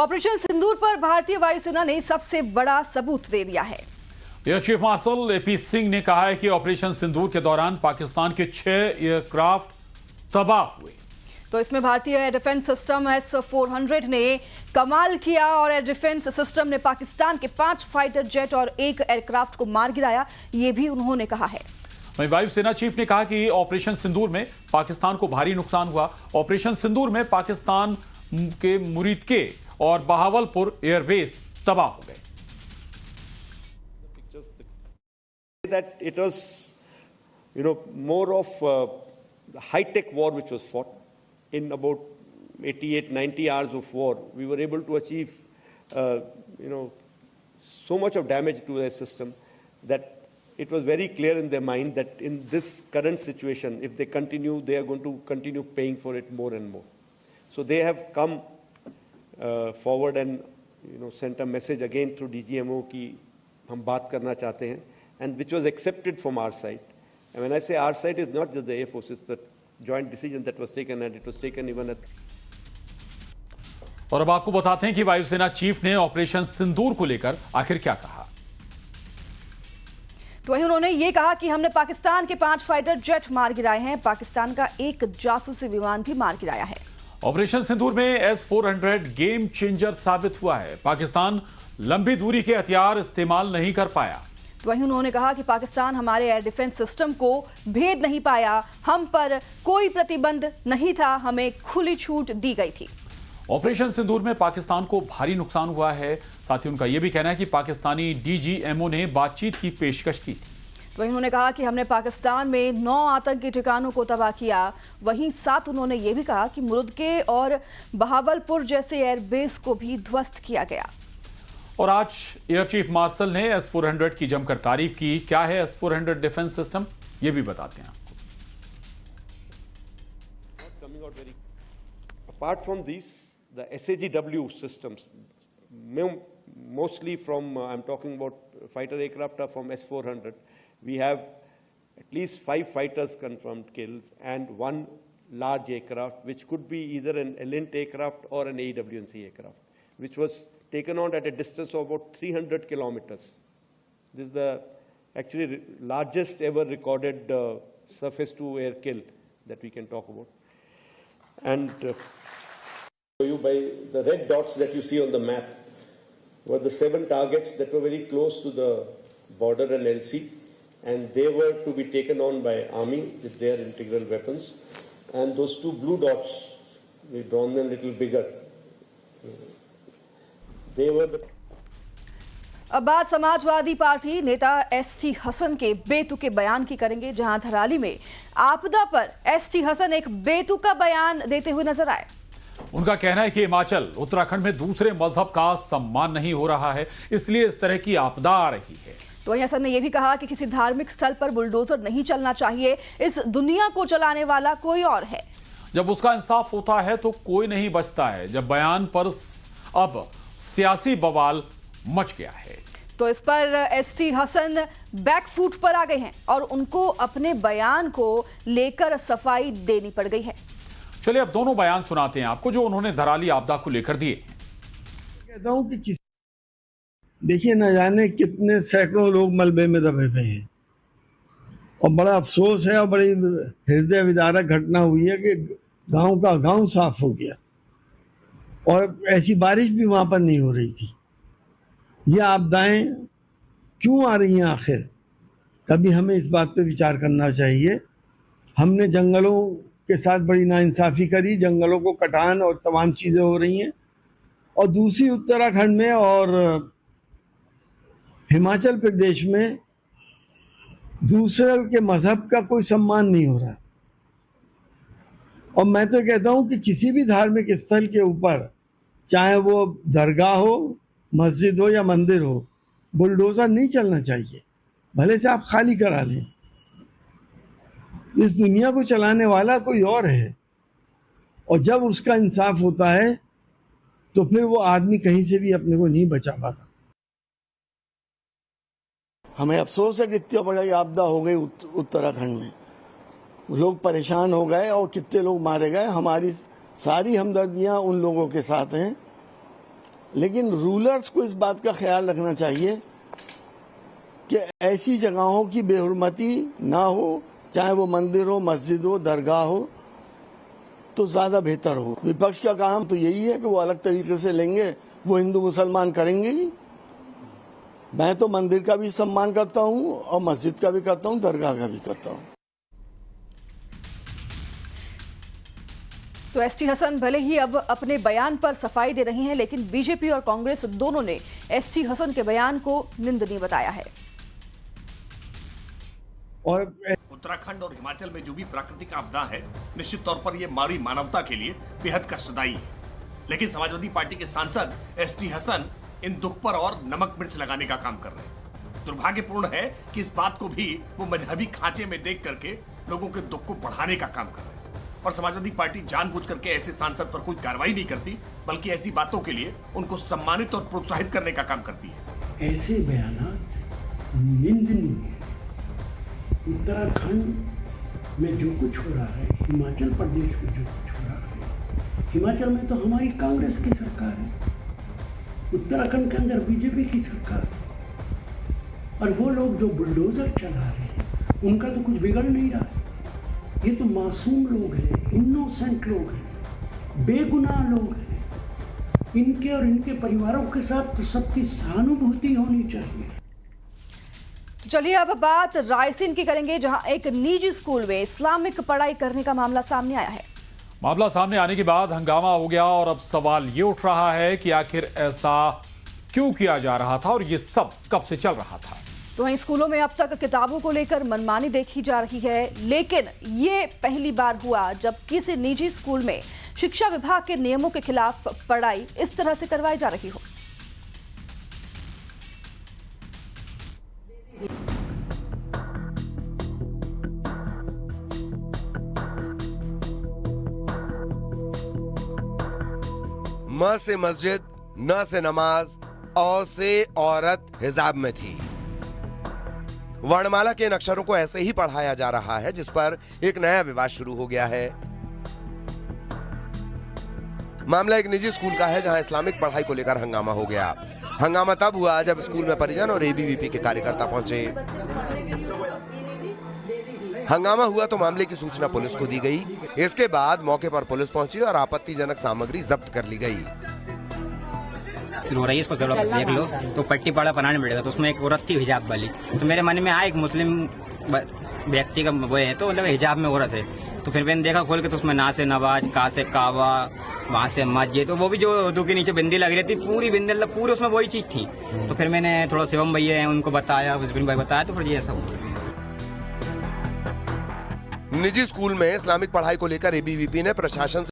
Operation सिंदूर पर भारतीय वायुसेना ने सबसे बड़ा सबूत दे दिया है। Air chief marshal AP Singh ने कहा है कि ऑपरेशन सिंदूर के दौरान पाकिस्तान के 6 एयरक्राफ्ट तबाह हुए। तो इसमें भारतीय एयर डिफेंस सिस्टम S-400 ने कमाल किया और एयर डिफेंस सिस्टम ने पाकिस्तान के 5 फाइटर जेट और 1 एयरक्राफ्ट को मार गिराया, ये भी उन्होंने कहा है। वहीं वायुसेना चीफ ने कहा कि ऑपरेशन सिंदूर में पाकिस्तान को भारी नुकसान हुआ। ऑपरेशन सिंदूर में पाकिस्तान के मुरीदके और बहावलपुर एयरबेस तबाह हो गए। That it was, more of the high-tech war which was fought. In about 88-90 hours of war, we were able to achieve, so much of damage to their system that it was very clear in their mind that in this current situation, if they continue, they are going to continue paying for it more and more. So they have come forward and sent a message again through DGMO कि हम बात करना चाहते हैं, and which was accepted from our side. And when I say our side, is not just the Air Force, it's the joint decision that was taken, and it was taken even at. और अब आपको बताते हैं कि वायुसेना chief ने operation सिंदूर को लेकर आखिर क्या कहा। तो वहीं उन्होंने ये कहा कि हमने पाकिस्तान के 5 फाइटर जेट मार गिराए हैं, पाकिस्तान का एक जासूसी विमान भी मार गिराया है। ऑपरेशन सिंदूर में S-400 गेम चेंजर साबित हुआ है। पाकिस्तान लंबी दूरी के हथियार इस्तेमाल नहीं कर पाया। तो वहीं उन्होंने कहा कि पाकिस्तान हमारे एयर डिफेंस सिस्टम को भेद नहीं पाया, हम पर कोई प्रतिबंध नहीं था, हमें खुली छूट दी गई थी। ऑपरेशन सिंदूर में पाकिस्तान को भारी नुकसान हुआ है। साथ ही उनका यह भी कहना है कि पाकिस्तानी DGMO ने बातचीत की पेशकश की। तो वहीं उन्होंने कहा कि हमने पाकिस्तान में 9 आतंकी ठिकानों को तबाह किया। वहीं साथ उन्होंने ये भी कहा कि मुर्दके और बहावलपुर जैसे एयरबेस को भी ध्वस्त किया गया। और आज एयर चीफ मार्शल ने S-400 की जमकर तारीफ की। क्या है S-400 डिफेंस सिस्टम, ये भी बताते हैं आपको। Apart from these, the SAGW systems, mostly from, I'm talking about fighter aircraft are from S-400. We have at least 5 fighters confirmed kills and 1 large aircraft, which could be either an Elint aircraft or an AWNC aircraft, which was taken on at a distance of about 300 kilometers. This is the actually largest ever recorded surface-to-air kill that we can talk about. And you by the red dots that you see on the map were the 7 targets that were very close to the border and LC, and they were to be taken on by Army with their integral weapons. And those 2 blue dots, we've drawn them a little bigger. They were the. अब बात Samajwadi party नेता ST Hasan के बेतुके बयान की करेंगे, जहां धराली में आपदा पर ST हसन एक बेतुका बयान देते हुए नजर आए। उनका कहना है कि हिमाचल उत्तराखंड में दूसरे मजहब का सम्मान नहीं हो रहा है, इसलिए इस तरह की आपदा आ रही है। तो वहीं हसन ने यह भी कहा कि किसी धार्मिक स्थल पर बुलडोजर नहीं चलना चाहिए, इस दुनिया को चलाने वाला कोई और है। जब उसका इंसाफ होता है तो कोई नहीं बचता है। जब बयान पर अब सियासी बवाल मच गया है, तो इस पर ST हसन बैकफुट पर आ गए हैं और उनको अपने बयान को लेकर सफाई देनी पड़ गई है। चलिए अब दोनों बयान सुनाते हैं आपको जो उन्होंने धराली आपदा को लेकर दिए। कहता हूं कि देखिए, न जाने कितने सैकड़ों लोग मलबे में दबे हुए हैं और बड़ा अफसोस है और बड़ी हृदय विदारक घटना हुई है कि गांव का गांव साफ हो गया और ऐसी बारिश भी वहां पर नहीं हो रही थी। ये आपदाएं क्यों आ रही हैं आखिर? कभी हमें इस बात पे विचार करना चाहिए। हमने जंगलों के साथ बड़ी नाइंसाफ़ी करी, जंगलों को कटान और तमाम चीज़ें हो रही हैं, और दूसरी उत्तराखंड में और हिमाचल प्रदेश में दूसरे के मज़हब का कोई सम्मान नहीं हो रहा। और मैं तो कहता हूँ कि किसी भी धार्मिक स्थल के ऊपर, चाहे वो दरगाह हो, मस्जिद हो या मंदिर हो, बुलडोज़र नहीं चलना चाहिए, भले से आप खाली करा लें। इस दुनिया को चलाने वाला कोई और है, और जब उसका इंसाफ होता है तो फिर वो आदमी कहीं से भी अपने को नहीं बचा पाता। हमें अफसोस है कि इतनी बड़ी आपदा हो गई उत्तराखंड में, लोग परेशान हो गए और कितने लोग मारे गए। हमारी सारी हमदर्दियां उन लोगों के साथ हैं लेकिन रूलर्स को इस बात का ख्याल रखना चाहिए कि ऐसी जगहों की बेहुरमती ना हो, चाहे वो मंदिर हो, मस्जिद हो, दरगाह हो, तो ज्यादा बेहतर हो। विपक्ष का काम तो यही है कि वो अलग तरीके से लेंगे, वो हिंदू मुसलमान करेंगे ही। मैं तो मंदिर का भी सम्मान करता हूं और मस्जिद का भी करता हूं, दरगाह का भी करता हूं। तो एसटी हसन भले ही अब अपने बयान पर सफाई दे रही हैं, लेकिन बीजेपी और कांग्रेस दोनों ने एसटी हसन के बयान को निंदनीय बताया है। और उत्तराखंड और हिमाचल में जो भी प्राकृतिक आपदा है, निश्चित तौर पर यह मानवीय मानवता के लिए बेहद कष्टदायी है। लेकिन समाजवादी पार्टी के सांसद एसटी हसन इन दुख पर और नमक मिर्च लगाने का काम कर रहे हैं। दुर्भाग्यपूर्ण है कि इस बात को भी वो मजहबी खांचे में देख करके लोगों के दुख को बढ़ाने का काम कर रहे हैं। और समाजवादी पार्टी जानबूझ करके ऐसे सांसद पर कोई कार्रवाई नहीं करती, बल्कि ऐसी बातों के लिए उनको सम्मानित और प्रोत्साहित करने का काम करती है। ऐसे बयानात निंदनीय। उत्तराखंड में जो कुछ हो रहा है, हिमाचल प्रदेश में जो कुछ हो रहा है, हिमाचल में तो हमारी कांग्रेस की सरकार है, उत्तराखंड के अंदर बीजेपी की सरकार है, और वो लोग जो बुलडोजर चला रहे हैं उनका तो कुछ बिगड़ नहीं रहा है। ये तो मासूम लोग हैं, इनोसेंट लोग हैं, बेगुनाह लोग हैं। इनके और इनके परिवारों के साथ तो सबकी सहानुभूति होनी चाहिए। चलिए अब बात रायसेन की करेंगे, जहां एक निजी स्कूल में इस्लामिक पढ़ाई करने का मामला सामने आया है। मामला सामने आने के बाद हंगामा हो गया और अब सवाल ये उठ रहा है कि आखिर ऐसा क्यों किया जा रहा था और ये सब कब से चल रहा था। तो वहीं स्कूलों में अब तक किताबों को लेकर मनमानी देखी जा रही है, लेकिन ये पहली बार हुआ जब किसी निजी स्कूल में शिक्षा विभाग के नियमों के खिलाफ पढ़ाई इस तरह से करवाई जा रही हो। म से मस्जिद, न से नमाज, औ से औरत हिजाब में थी। वर्णमाला के इन अक्षरों को ऐसे ही पढ़ाया जा रहा है, जिस पर एक नया विवाद शुरू हो गया है। मामला एक निजी स्कूल का है, जहां इस्लामिक पढ़ाई को लेकर हंगामा हो गया। हंगामा तब हुआ जब स्कूल में परिजन और एबीवीपी के कार्यकर्ता पहुंचे। हंगामा हुआ तो मामले की सूचना पुलिस को दी गई। इसके बाद मौके पर पुलिस पहुंची और आपत्तिजनक सामग्री जब्त कर ली गई। हो रही है, इसको थोड़ा देख लो तो पट्टी पाड़ा बनाने मिलेगा। तो उसमें एक औरत थी हिजाब वाली, तो मेरे मन में आया एक मुस्लिम व्यक्ति का वो है, तो मतलब हिजाब में औरत है। तो फिर मैंने देखा खोल के, तो उसमें ना से नवाज, का से कावा, वहाँ से मस्जिद, तो वो भी जो उर्दू के नीचे बिंदी लग रही थी, पूरी बिंदी पूरी उसमें वही चीज थी। तो फिर मैंने थोड़ा शिवम भैया है उनको बताया, भाई बताया, तो फिर ये ऐसा हुआ। निजी स्कूल में इस्लामिक पढ़ाई को लेकर एबीवीपी ने प्रशासन